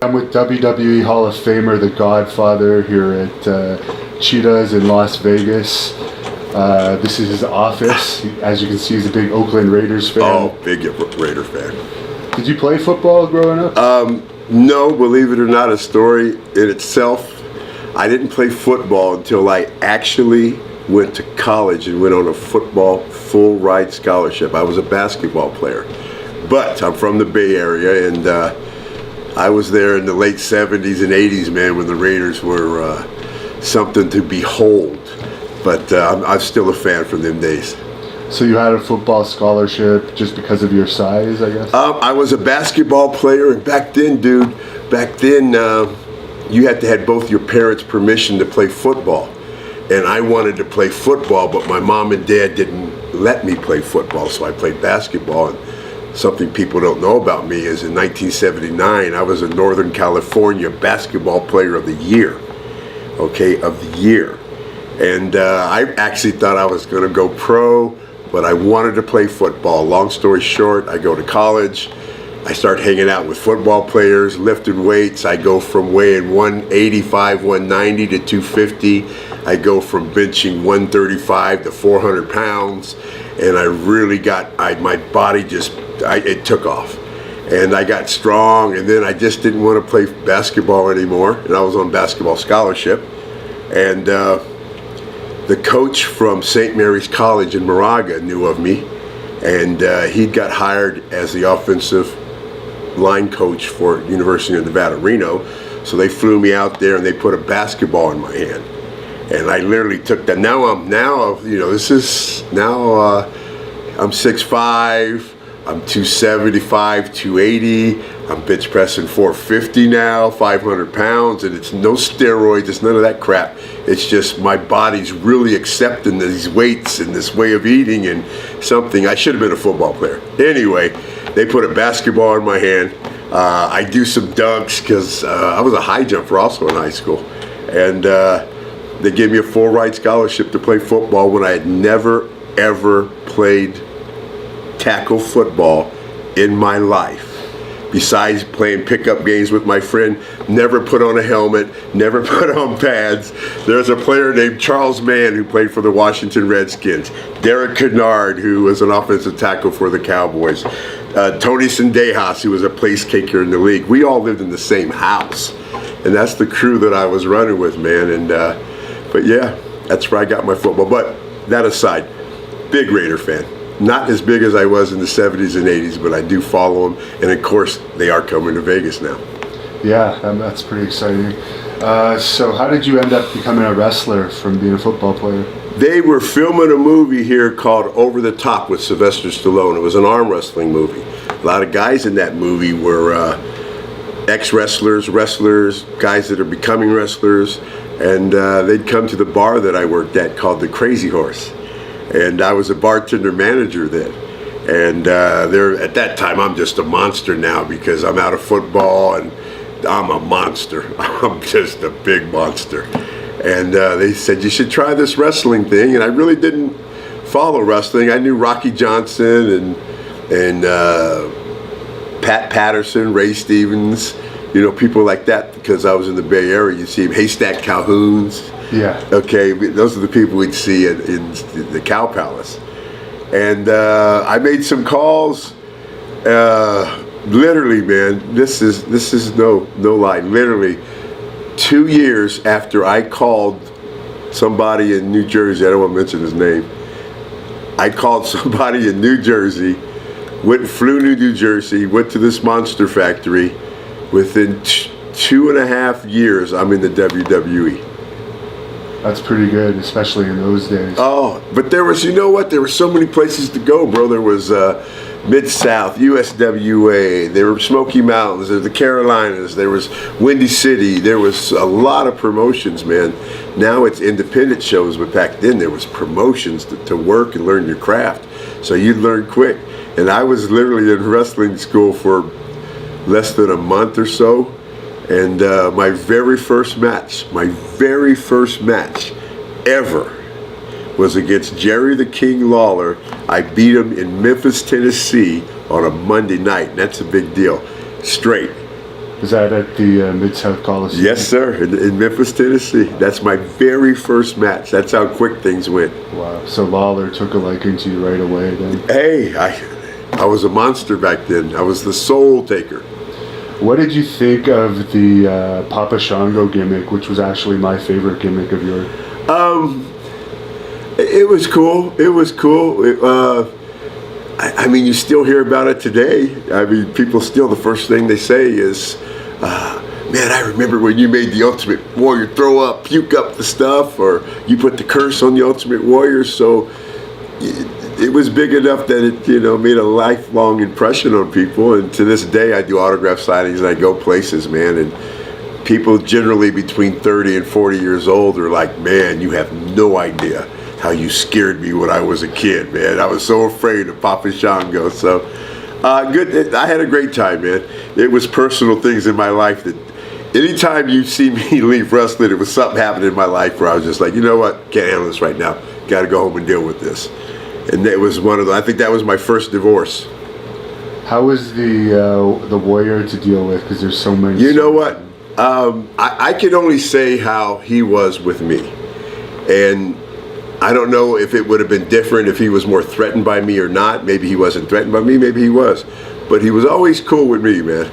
I'm with WWE Hall of Famer, the Godfather, here at Cheetahs in Las Vegas. This is his office. As you can see, he's a big Oakland Raiders fan. Oh, big Raider fan. Did you play football growing up? No, believe it or not, a story in itself. I didn't play football until I actually went to college and went on a football full ride scholarship. I was a basketball player, but I'm from the Bay Area, and I was there in the late 70s and 80s, man, when the Raiders were something to behold. But I'm still a fan from them days. So you had a football scholarship just because of your size, I guess? I was a basketball player, and back then, dude, you had to have both your parents' permission to play football. And I wanted to play football, but my mom and dad didn't let me play football, so I played basketball. And something people don't know about me is in 1979, I was a Northern California basketball player of the year, And I actually thought I was going to go pro, but I wanted to play football. Long story short, I go to college. I start hanging out with football players, lifting weights. I go from weighing 185, 190 to 250. I go from benching 135 to 400 pounds. And I really my body it took off. And I got strong, and then I just didn't want to play basketball anymore. And I was on basketball scholarship. And the coach from St. Mary's College in Moraga knew of me. And he got hired as the offensive line coach for University of Nevada, Reno. So they flew me out there and they put a basketball in my hand. And I literally took that. I'm 6'5", I'm 275, 280, I'm bench pressing 450 now, 500 pounds, and it's no steroids, it's none of that crap. It's just my body's really accepting these weights and this way of eating and something. I should have been a football player. Anyway, they put a basketball in my hand. I do some dunks because I was a high jumper also in high school. And they gave me a full ride scholarship to play football when I had never, ever played tackle football in my life. Besides playing pickup games with my friend, never put on a helmet, never put on pads. There's a player named Charles Mann who played for the Washington Redskins. Derek Kennard, who was an offensive tackle for the Cowboys. Tony Sendejas, who was a place kicker in the league. We all lived in the same house. And that's the crew that I was running with, man. And but yeah, that's where I got my football. But that aside, big Raider fan. Not as big as I was in the 70s and 80s, but I do follow them. And of course, they are coming to Vegas now. Yeah, that's pretty exciting. So how did you end up becoming a wrestler from being a football player? They were filming a movie here called Over the Top with Sylvester Stallone. It was an arm wrestling movie. A lot of guys in that movie were ex-wrestlers, guys that are becoming wrestlers. And they'd come to the bar that I worked at called the Crazy Horse. And I was a bartender manager then. And at that time, I'm just a monster now because I'm out of football and I'm a monster. I'm just a big monster. And they said, you should try this wrestling thing. And I really didn't follow wrestling. I knew Rocky Johnson and Pat Patterson, Ray Stevens, people like that because I was in the Bay Area. You see Haystack Calhouns. Yeah. Okay, those are the people we'd see in the Cow Palace. And I made some calls. Literally, man, this is no lie. Literally, 2 years after I called somebody in New Jersey, I don't want to mention his name. I called somebody in New Jersey, flew to New Jersey, went to this monster factory. Within 2.5 years, I'm in the WWE. That's pretty good, especially in those days. Oh, but there was, there were so many places to go, bro. There was Mid-South, USWA, there were Smoky Mountains, there were the Carolinas, there was Windy City. There was a lot of promotions, man. Now it's independent shows, but back then there was promotions to work and learn your craft. So you'd learn quick. And I was literally in wrestling school for less than a month or so. And my very first match ever was against Jerry the King Lawler. I beat him in Memphis, Tennessee on a Monday night. And that's a big deal. Straight. Was that at the Mid-South Coliseum? Yes, sir, in Memphis, Tennessee. That's my very first match. That's how quick things went. Wow. So Lawler took a liking to you right away then? Hey, I was a monster back then. I was the soul taker. What did you think of the Papa Shango gimmick, which was actually my favorite gimmick of yours? It was cool. It was cool. I mean, you still hear about it today. I mean, people still, the first thing they say is, man, I remember when you made the Ultimate Warrior throw up, puke up the stuff, or you put the curse on the Ultimate Warrior. So it was big enough that it, made a lifelong impression on people. And to this day, I do autograph signings and I go places, man. And people generally between 30 and 40 years old are like, man, you have no idea how you scared me when I was a kid, man. I was so afraid of Papa Shango. So good. I had a great time, man. It was personal things in my life that anytime you see me leave wrestling, it was something happening in my life where I was just like, you know what, can't handle this right now. Got to go home and deal with this. And it was one of the, I think that was my first divorce. How was the Warrior to deal with? Because there's so many. You know what? I can only say how he was with me. And I don't know if it would have been different if he was more threatened by me or not. Maybe he wasn't threatened by me, maybe he was. But he was always cool with me, man.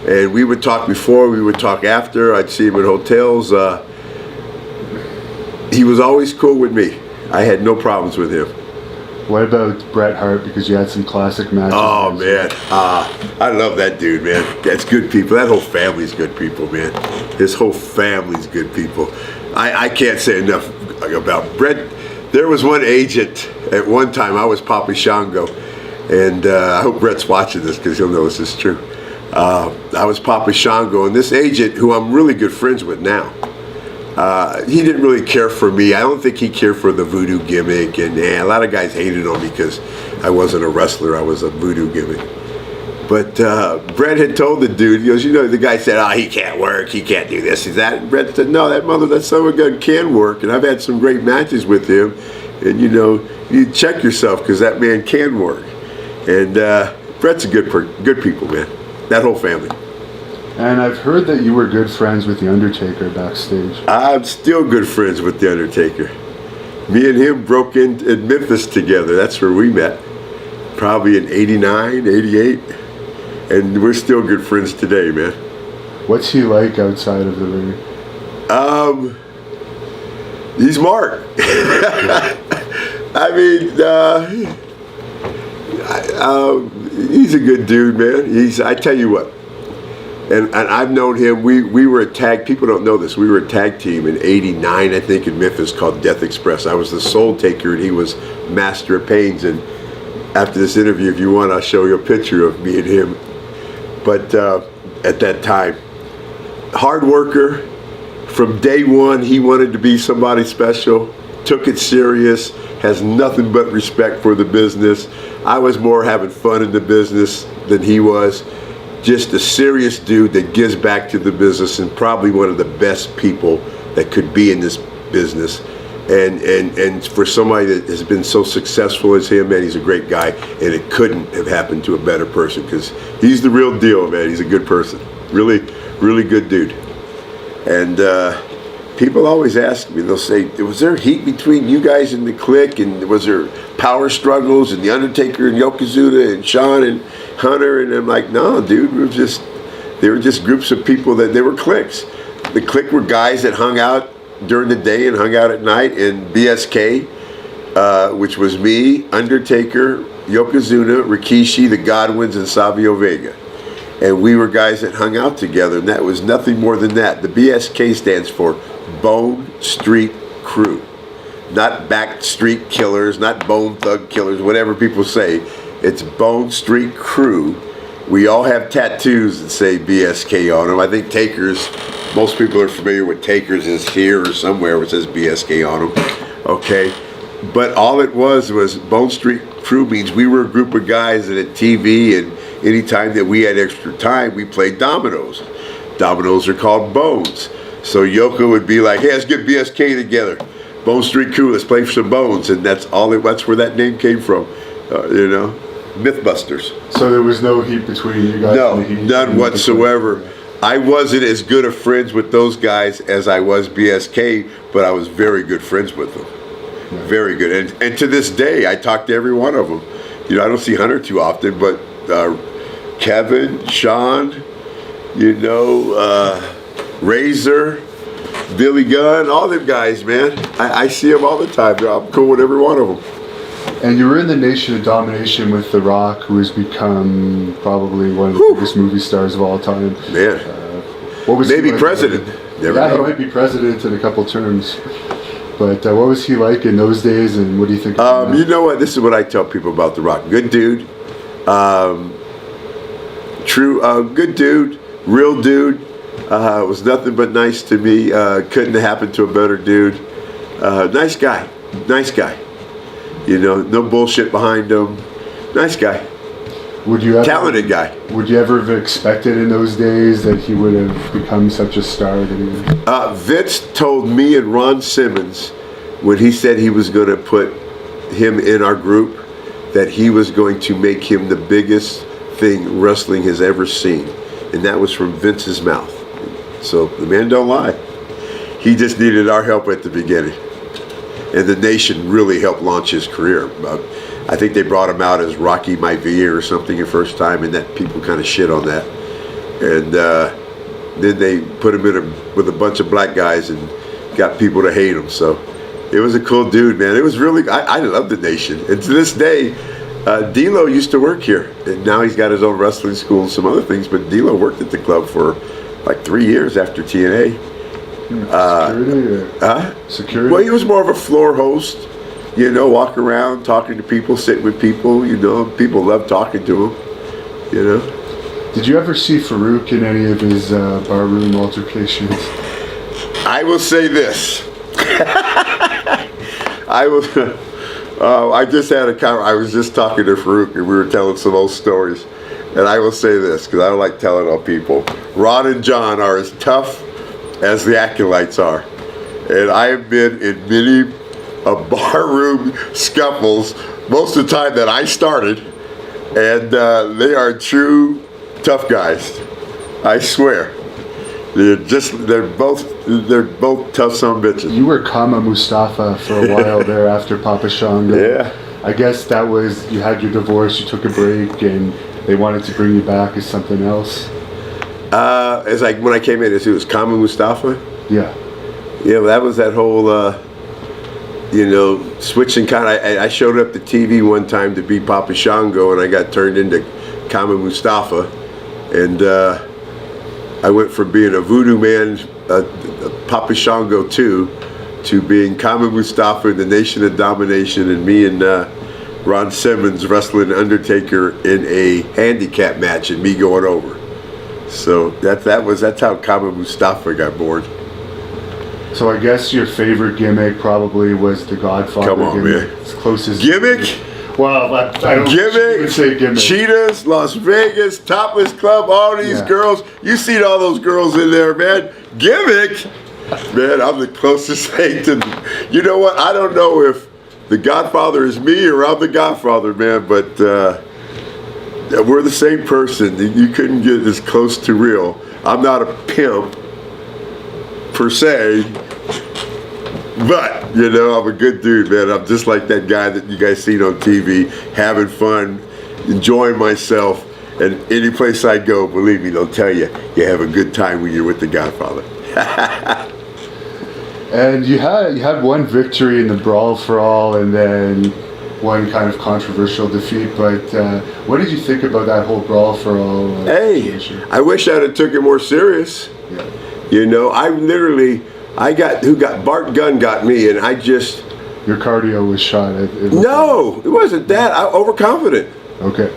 And we would talk before, we would talk after. I'd see him in hotels. He was always cool with me. I had no problems with him. What about Bret Hart? Because you had some classic matches. Oh, man. I love that dude, man. That's good people. That whole family's good people, man. His whole family's good people. I can't say enough about Bret. There was one agent at one time. I was Papa Shango, and I hope Bret's watching this because he'll know this is true. I was Papa Shango, and this agent, who I'm really good friends with now, he didn't really care for me. I don't think he cared for the voodoo gimmick, and a lot of guys hated on me because I wasn't a wrestler. I was a voodoo gimmick. But Bret had told the dude, he goes, the guy said, oh, he can't work, he can't do this, he's that. And Bret said, no, that son of a gun can work, and I've had some great matches with him. And you check yourself because that man can work. And Bret's a good people, man. That whole family. And I've heard that you were good friends with The Undertaker backstage. I'm still good friends with The Undertaker. Me and him broke in Memphis together. That's where we met. Probably in 89, 88. And we're still good friends today, man. What's he like outside of the ring? He's Mark. I mean, he's a good dude, man. I tell you what, and I've known him. We were a tag. People don't know this. We were a tag team in '89, I think, in Memphis called Death Express. I was the Soul Taker, and he was Master of Pains. And after this interview, if you want, I'll show you a picture of me and him. But at that time, hard worker. From day one, he wanted to be somebody special, took it serious, has nothing but respect for the business. I was more having fun in the business than he was. Just a serious dude that gives back to the business and probably one of the best people that could be in this business. And for somebody that has been so successful as him, man, he's a great guy, and it couldn't have happened to a better person because he's the real deal, man. He's a good person. Really, really good dude. And people always ask me, they'll say, was there heat between you guys and the Clique? And was there power struggles and The Undertaker and Yokozuna and Shawn and Hunter? And I'm like, no, dude, they were just groups of people they were cliques. The Clique were guys that hung out during the day and hung out at night. And BSK, which was me, Undertaker, Yokozuna, Rikishi, the Godwins, and Savio Vega. And we were guys that hung out together, and that was nothing more than that. The BSK stands for Bone Street Crew. Not Backstreet Killers, not Bone Thug Killers, whatever people say. It's Bone Street Crew. We all have tattoos that say BSK on them. I think Takers, most people are familiar with Takers is here or somewhere where it says BSK on them. Okay. But all it was Bone Street Crew means we were a group of guys that at TV, and anytime that we had extra time, we played dominoes. Dominoes are called bones. So Yoko would be like, hey, let's get BSK together. Bone Street Crew, let's play for some bones. And that's where that name came from, Mythbusters. So there was no heat between you guys? No, none whatsoever. I wasn't as good of friends with those guys as I was BSK, but I was very good friends with them. Very good. And to this day, I talk to every one of them. You know, I don't see Hunter too often, but Kevin, Sean, you know, Razor, Billy Gunn, all them guys, man. I see them all the time. I'm cool with every one of them. And you were in the Nation of Domination with The Rock, who has become probably one of the biggest movie stars of all time. Man. What was maybe like president. Never know. He might be president in a couple terms. But what was he like in those days, and what do you think of him now? You know what? This is what I tell people about The Rock. Good dude. Good dude. Real dude. Was nothing but nice to me. Couldn't have happened to a better dude. Nice guy. Nice guy. You know, no bullshit behind him. Nice guy. Would you ever, talented guy. Would you ever have expected in those days that he would have become such a star that he was? Vince told me and Ron Simmons when he said he was going to put him in our group that he was going to make him the biggest thing wrestling has ever seen. And that was from Vince's mouth. So the man don't lie. He just needed our help at the beginning. And the Nation really helped launch his career. I think they brought him out as Rocky Maivia or something the first time, and that people kind of shit on that. And then they put him with a bunch of black guys and got people to hate him. So it was a cool dude, man. It was really, I love the Nation. And to this day, D'Lo used to work here. And now he's got his own wrestling school and some other things, but D'Lo worked at the club for like 3 years after TNA. Security? Well, he was more of a floor host. You know, walk around, talking to people, sitting with people, you know. People love talking to him, you know. Did you ever see Farouk in any of his barroom altercations? I will say this. I just had I was just talking to Farouk and we were telling some old stories. And I will say this, because I don't like telling on people. Ron and John are as tough as the acolytes are. And I have been in many barroom scuffles, most of the time that I started. And they are true tough guys. I swear. They're both tough son of bitches. You were Kama Mustafa for a while there after Papa Shango. Yeah. I guess that was, you had your divorce, you took a break, and they wanted to bring you back as something else. It's like when I came in, it was Kama Mustafa. Yeah. Yeah, well, that was that whole, you know, switching kind of. I showed up to TV one time to be Papa Shango, and I got turned into Kama Mustafa, and I went from being a voodoo man, Papa Shango 2, to being Kama Mustafa in the Nation of Domination, and me and Ron Simmons wrestling Undertaker in a handicap match, and me going over. So that's how Kama Mustafa got born. So I guess your favorite gimmick probably was the Godfather. Come on, gimmick. man. It's closest. Gimmick? Well, I don't Gimmick, say gimmick. Cheetahs, Las Vegas, Topless Club, all these girls. You seen all those girls in there, man. Gimmick? Man, I'm the closest thing to, you know what? I don't know if the Godfather is me or I'm the Godfather, man, but we're the same person. You couldn't get as close to real. I'm not a pimp, per se, but, you know, I'm a good dude, man. I'm just like that guy that you guys seen on TV, having fun, enjoying myself, and any place I go, believe me, they'll tell you, you have a good time when you're with the Godfather. And you had one victory in the Brawl for All, and then one kind of controversial defeat, but what did you think about that whole Brawl for All situation? I wish I'd have took it more serious. Yeah. You know, Bart Gunn got me, and I just... Your cardio was shot. No, it wasn't that. Overconfident. Okay.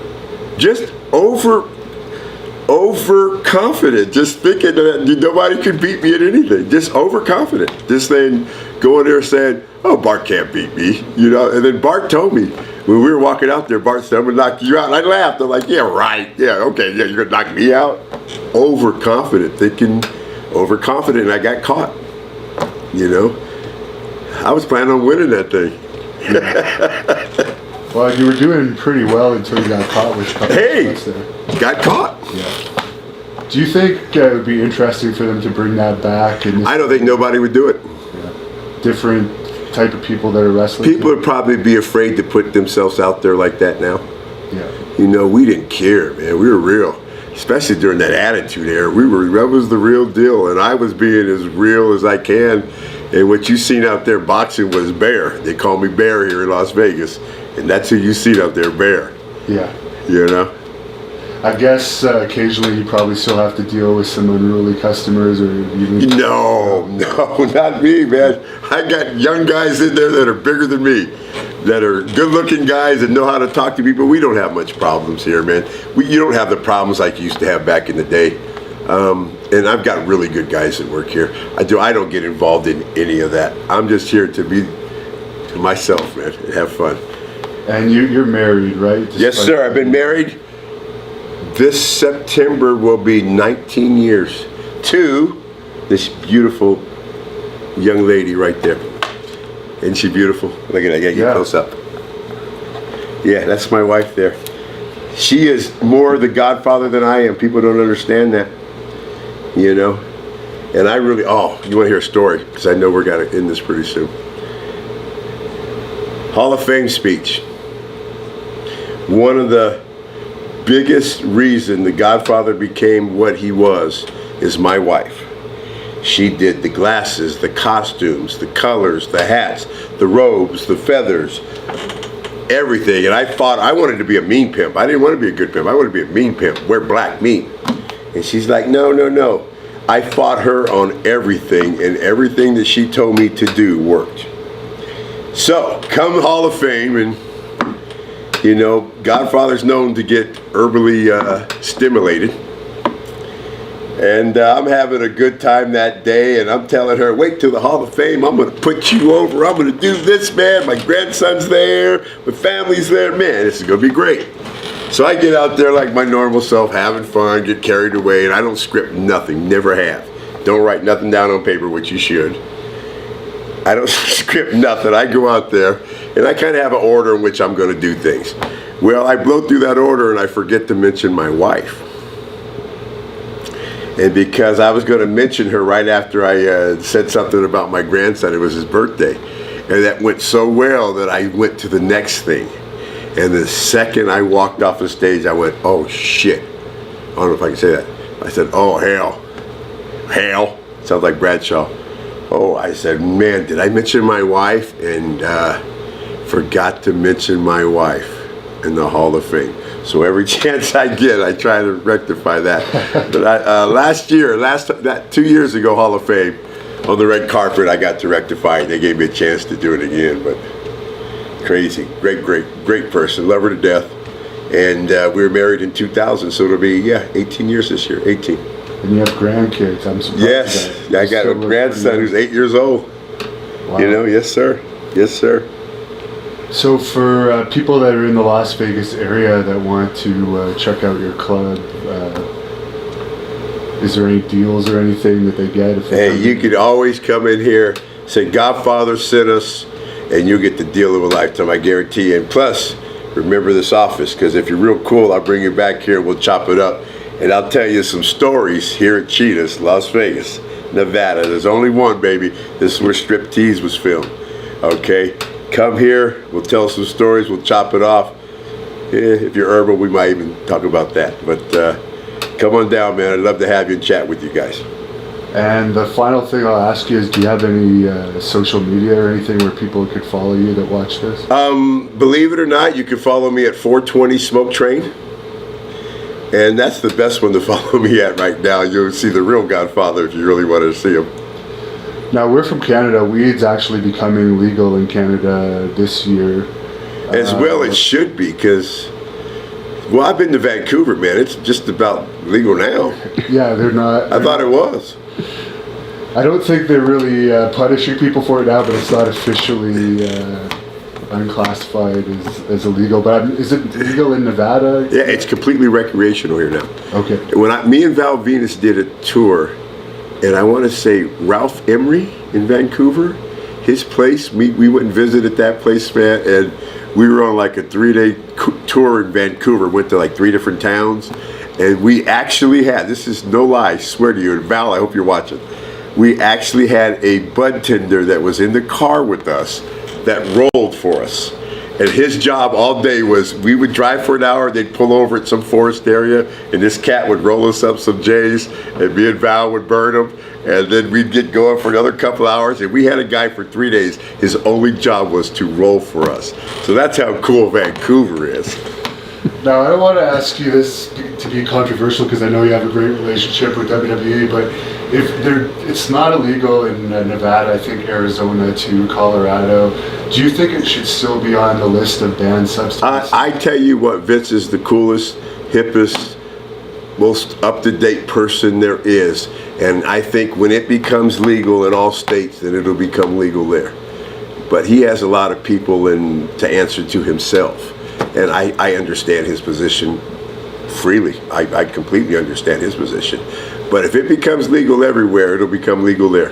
Just overconfident. Just thinking that nobody could beat me at anything. Just overconfident. Just saying, going there saying, oh, Bart can't beat me. You know, and then Bart told me, when we were walking out there, Bart said, I'm going to knock you out. And I laughed. I'm like, yeah, right. Yeah, okay. Yeah, you're going to knock me out? Overconfident. Thinking... overconfident, and I got caught. You know, I was planning on winning that thing. Well, you were doing pretty well until you got caught with. Hey, got caught. Yeah. Do you think it would be interesting for them to bring that back? I don't think nobody would do it. Different type of people that are wrestling? People would probably be afraid to put themselves out there like that now. Yeah. You know, we didn't care, man. We were real. Especially during that Attitude Era. That was the real deal. And I was being as real as I can. And what you seen out there boxing was Bear. They call me Bear here in Las Vegas. And that's who you seen out there, Bear. Yeah. You know? I guess occasionally you probably still have to deal with some unruly customers or even... No, not me, man. I got young guys in there that are bigger than me, that are good-looking guys that know how to talk to people. We don't have much problems here, man. You don't have the problems like you used to have back in the day. And I've got really good guys that work here. I don't get involved in any of that. I'm just here to be myself, man, and have fun. And you're married, right? Yes, sir. I've been married. This September will be 19 years to this beautiful young lady right there. Isn't she beautiful? Look at that, I gotta get close up. Yeah, that's my wife there. She is more the Godfather than I am. People don't understand that, you know? And I really, you wanna hear a story? Because I know we're gonna end this pretty soon. Hall of Fame speech. One of the biggest reason the Godfather became what he was is my wife. She did the glasses, the costumes, the colors, the hats, the robes, the feathers, everything. And I wanted to be a mean pimp. I didn't want to be a good pimp. I wanted to be a mean pimp, wear black, mean. And she's like, no. I fought her on everything, and everything that she told me to do worked. So, come Hall of Fame, and you know, Godfather's known to get herbally stimulated. And I'm having a good time that day, and I'm telling her, wait till the Hall of Fame, I'm going to put you over, I'm going to do this, man. My grandson's there, my family's there, man, this is going to be great. So I get out there like my normal self, having fun, get carried away, and I don't script nothing, never have. Don't write nothing down on paper, which you should. I don't script nothing. I go out there, and I kind of have an order in which I'm going to do things. Well, I blow through that order, and I forget to mention my wife. And because I was going to mention her right after I said something about my grandson, it was his birthday. And that went so well that I went to the next thing. And the second I walked off the stage, I went, oh, shit. I don't know if I can say that. I said, oh, hell. Hell. Sounds like Bradshaw. Oh, I said, man, did I mention my wife? And forgot to mention my wife in the Hall of Fame. So every chance I get, I try to rectify that. But 2 years ago, Hall of Fame, on the red carpet, I got to rectify it. They gave me a chance to do it again, but crazy. Great person. Love her to death. And we were married in 2000, so it'll be, 18 years this year, 18. And you have grandkids, I'm surprised. Yes, I got a grandson who's 8 years old. Wow. You know, yes, sir. Yes, sir. So for people that are in the Las Vegas area that want to check out your club, is there any deals or anything that they get? Hey, you could always come in here, say Godfather sent us, and you'll get the deal of a lifetime, I guarantee you. And plus, remember this office, because if you're real cool, I'll bring you back here and we'll chop it up. And I'll tell you some stories here at Cheetah's, Las Vegas, Nevada. There's only one, baby. This is where Striptease was filmed. Okay? Come here, we'll tell some stories, we'll chop it off. If you're herbal, we might even talk about that. But come on down, man. I'd love to have you and chat with you guys. And the final thing I'll ask you is, do you have any social media or anything where people could follow you that watch this? Believe it or not, you can follow me at 420 Smoke Train. And that's the best one to follow me at right now. You'll see the real Godfather if you really want to see him. Now, we're from Canada. Weed's actually becoming legal in Canada this year. As well it should be, because, well, I've been to Vancouver, man. It's just about legal now. Yeah, they're not. I thought it was. I don't think they're really punishing people for it now, but it's not officially unclassified as illegal. But is it legal in Nevada? Yeah, it's completely recreational here now. Okay. When me and Val Venus did a tour, and I want to say Ralph Emery in Vancouver, his place, we went and visited that place, man, and we were on like a 3-day tour in Vancouver, went to like 3 different towns, And we actually had, this is no lie, I swear to you, and Val, I hope you're watching. We actually had a bud tender that was in the car with us that rolled for us. And his job all day was, we would drive for an hour, they'd pull over at some forest area, and this cat would roll us up some J's, and me and Val would burn them, and then we'd get going for another couple hours. And we had a guy for 3 days, his only job was to roll for us. So that's how cool Vancouver is. Now, I don't want to ask you this to be controversial because I know you have a great relationship with WWE, but it's not illegal in Nevada, I think Arizona to Colorado. Do you think it should still be on the list of banned substances? I tell you what, Vince is the coolest, hippest, most up-to-date person there is. And I think when it becomes legal in all states, then it'll become legal there. But he has a lot of people to answer to himself. And I understand his position freely. I completely understand his position. But if it becomes legal everywhere, it'll become legal there.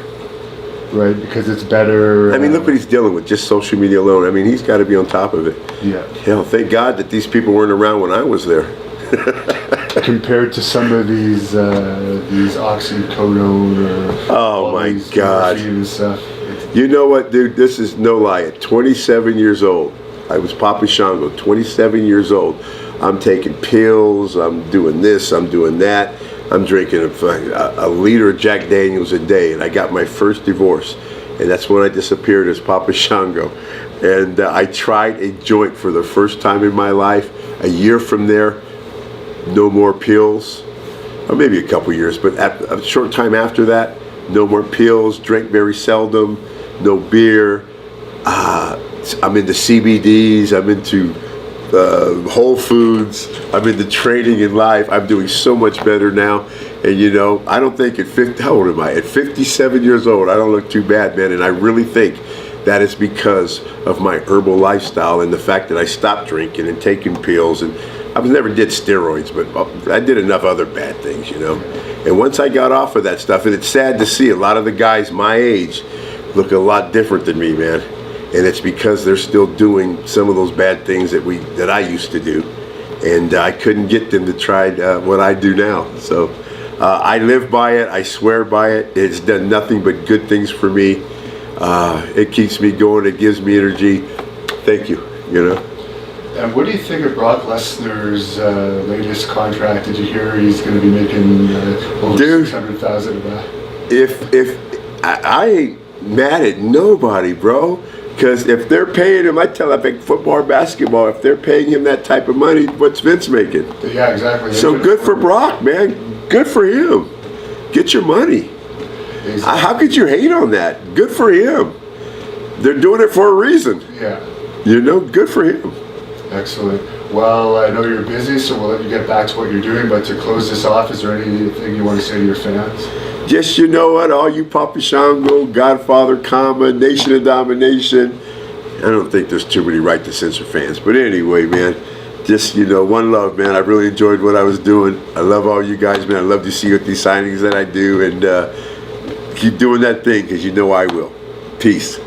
Right, because it's better. I mean, look what he's dealing with, just social media alone. I mean, he's got to be on top of it. Yeah. Hell, thank God that these people weren't around when I was there. Compared to some of these oxycodone or oh my God. And stuff. You know what, dude? This is no lie. At 27 years old, I was Papa Shango, 27 years old. I'm taking pills, I'm doing this, I'm doing that. I'm drinking a liter of Jack Daniels a day, and I got my first divorce. And that's when I disappeared as Papa Shango. And I tried a joint for the first time in my life. A year from there, no more pills. Or maybe a couple years, but a short time after that, no more pills, drank very seldom, no beer. I'm into CBDs, I'm into Whole Foods, I'm into training in life. I'm doing so much better now. And you know, I don't think at 50, how old am I? At 57 years old, I don't look too bad, man. And I really think that is because of my herbal lifestyle and the fact that I stopped drinking and taking pills. And I never did steroids, but I did enough other bad things, you know. And once I got off of that stuff, and it's sad to see a lot of the guys my age look a lot different than me, man. And it's because they're still doing some of those bad things that I used to do. And I couldn't get them to try what I do now. So I live by it, I swear by it. It's done nothing but good things for me. It keeps me going, it gives me energy. Thank you, you know. And what do you think of Brock Lesnar's latest contract? Did you hear he's going to be making over $600,000 of that? If I ain't mad at nobody, bro. Because if they're paying him, I tell that big football or basketball, if they're paying him that type of money, what's Vince making? Yeah, exactly. So good for Brock, man. Good for him. Get your money. Exactly. How could you hate on that? Good for him. They're doing it for a reason. Yeah. You know, good for him. Excellent. Well, I know you're busy, so we'll let you get back to what you're doing. But to close this off, is there anything you want to say to your fans? Just, you know what, all you Papa Shango, Godfather, Nation of Domination. I don't think there's too many Right to Censor fans. But anyway, man, just, you know, one love, man. I really enjoyed what I was doing. I love all you guys, man. I love to see what these signings that I do. And keep doing that thing, because you know I will. Peace.